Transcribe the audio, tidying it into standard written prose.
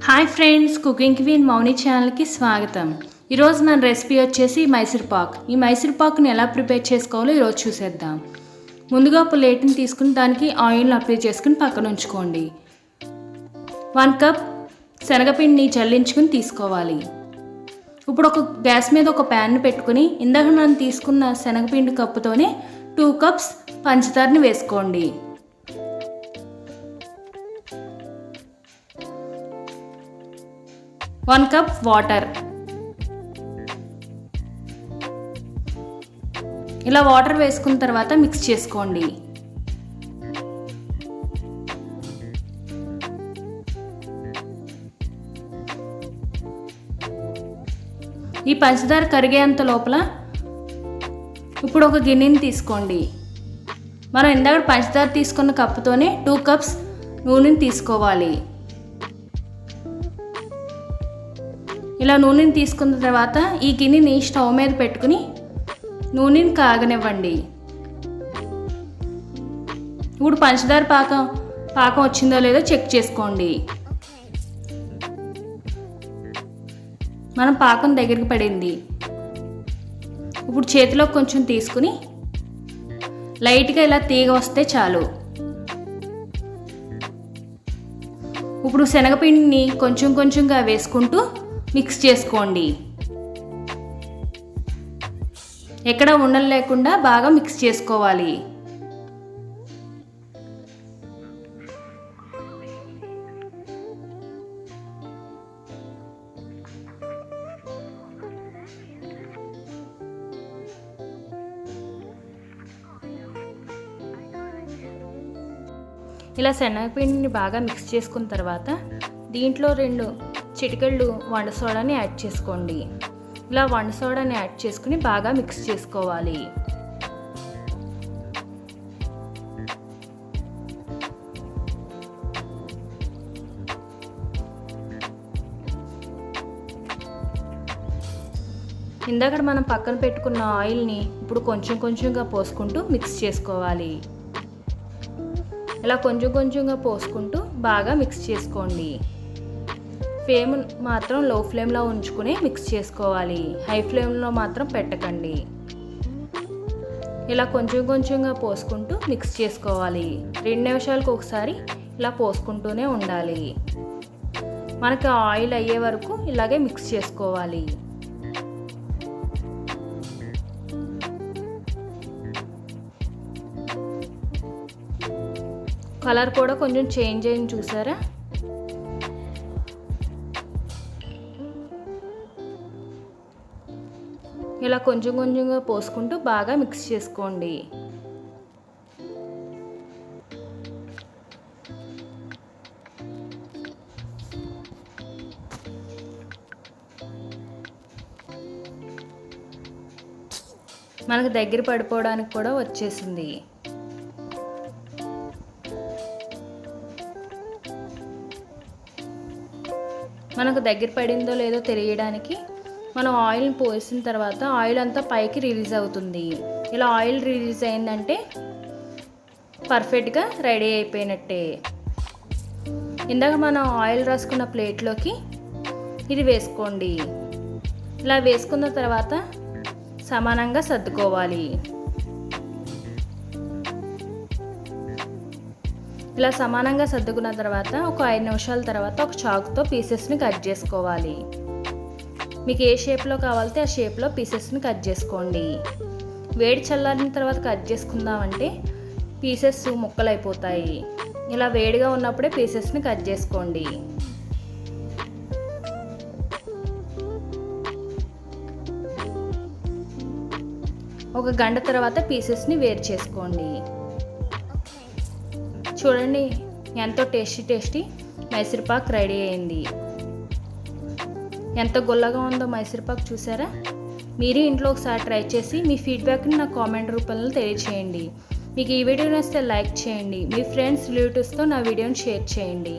Hi friends, cooking queen మౌని ఛానల్కి స్వాగతం. ఈరోజు మన రెసిపీ వచ్చేసి మైసూర్ పాక్. ఈ మైసూర్ పాక్ని ఎలా ప్రిపేర్ చేసుకోవాలో ఈరోజు చూసేద్దాం. ముందుగా ప్లేట్ని తీసుకుని దానికి ఆయిల్ని అప్లై చేసుకుని పక్కన ఉంచుకోండి. 1 కప్ శనగపిండిని చల్లించుకుని తీసుకోవాలి. ఇప్పుడు ఒక గ్యాస్ మీద ఒక ప్యాన్ పెట్టుకుని ఇందాక మనం తీసుకున్న శనగపిండి కప్పుతోనే 2 కప్స్ పంచదారని వేసుకోండి. 1 కప్ వాటర్. ఇలా వాటర్ వేసుకున్న తర్వాత మిక్స్ చేసుకోండి. ఈ పంచదార కరిగేంత లోపల ఇప్పుడు ఒక గిన్నెని తీసుకోండి. మనం ఇందాక పంచదార తీసుకున్న కప్పుతోనే 2 కప్స్ నూనెని తీసుకోవాలి. ఇలా నూనెని తీసుకున్న తర్వాత ఈ గిన్నెని స్టవ్ మీద పెట్టుకుని నూనెని కాగనివ్వండి. ఇప్పుడు పంచదార పాకం వచ్చిందో లేదో చెక్ చేసుకోండి. మనం పాకం దగ్గరికి పడింది. ఇప్పుడు చేతిలో కొంచెం తీసుకుని లైట్గా ఇలా తీగ వస్తే చాలు. ఇప్పుడు శనగపిండిని కొంచెం కొంచెంగా వేసుకుంటూ మిక్స్ చేసుకోండి. ఎక్కడ ఉండలు లేకుండా బాగా మిక్స్ చేసుకోవాలి. ఇలా శనగపిండిని బాగా మిక్స్ చేసుకున్న తర్వాత దీంట్లో 2 చిటికెళ్ళు వంట సోడాని యాడ్ చేసుకోండి. ఇలా వంట సోడాని యాడ్ చేసుకుని బాగా మిక్స్ చేసుకోవాలి. ఇందాక మనం పక్కన పెట్టుకున్న ఆయిల్ని ఇప్పుడు కొంచెం కొంచెంగా పోసుకుంటూ మిక్స్ చేసుకోవాలి. ఇలా కొంచెం కొంచెంగా పోసుకుంటూ బాగా మిక్స్ చేసుకోండి. ఫ్లేమ్ మాత్రం లో ఫ్లేమ్లో ఉంచుకుని మిక్స్ చేసుకోవాలి. హై ఫ్లేమ్లో మాత్రం పెట్టకండి. ఇలా కొంచెం కొంచెంగా పోసుకుంటూ మిక్స్ చేసుకోవాలి. 2 నిమిషాలకు ఒకసారి ఇలా పోసుకుంటూనే ఉండాలి. మనకి ఆయిల్ అయ్యే వరకు ఇలాగే మిక్స్ చేసుకోవాలి. కలర్ కూడా కొంచెం చేంజ్ అయింది చూసారా? ఇలా కొంచెం కొంచెంగా పోసుకుంటూ బాగా మిక్స్ చేసుకోండి. మనకు దగ్గర పడిపోవడానికి కూడా వచ్చేసింది. మనకు దగ్గర పడిందో లేదో తెలియడానికి మనం ఆయిల్ని పోసిన తర్వాత ఆయిల్ అంతా పైకి రిలీజ్ అవుతుంది. ఇలా ఆయిల్ రిలీజ్ అయిందంటే పర్ఫెక్ట్గా రెడీ అయిపోయినట్టే. ఇందాక మనం ఆయిల్ రాసుకున్న ప్లేట్లోకి ఇది వేసుకోండి. ఇలా వేసుకున్న తర్వాత సమానంగా సర్దుకోవాలి. ఇలా సమానంగా సర్దుకున్న తర్వాత ఒక 5 నిమిషాల తర్వాత ఒక చాకుతో పీసెస్ని కట్ చేసుకోవాలి. మీకు ఏ షేప్లో కావాలితే ఆ షేప్లో పీసెస్ని కట్ చేసుకోండి. వేడి చల్లారిన తర్వాత కట్ చేసుకుందామంటే పీసెస్ ముక్కలు అయిపోతాయి. ఇలా వేడిగా ఉన్నప్పుడే పీసెస్ని కట్ చేసుకోండి. ఒక గంట తర్వాత పీసెస్ని వేరు చేసుకోండి. చూడండి, ఎంతో టేస్టీ మైసూర్ పాక్ రెడీ అయింది. ఎంత గుల్లగా ఉందో మైసూర్ పాక్ చూసారా? మీరు ఇంట్లో ఒకసారి ట్రై చేసి మీ ఫీడ్బ్యాక్ని నా కామెంట్ రూపంలో తెలియచేయండి. మీకు ఈ వీడియో నచ్చితే లైక్ చేయండి. మీ ఫ్రెండ్స్ రిలేటివ్స్తో నా వీడియోని షేర్ చేయండి.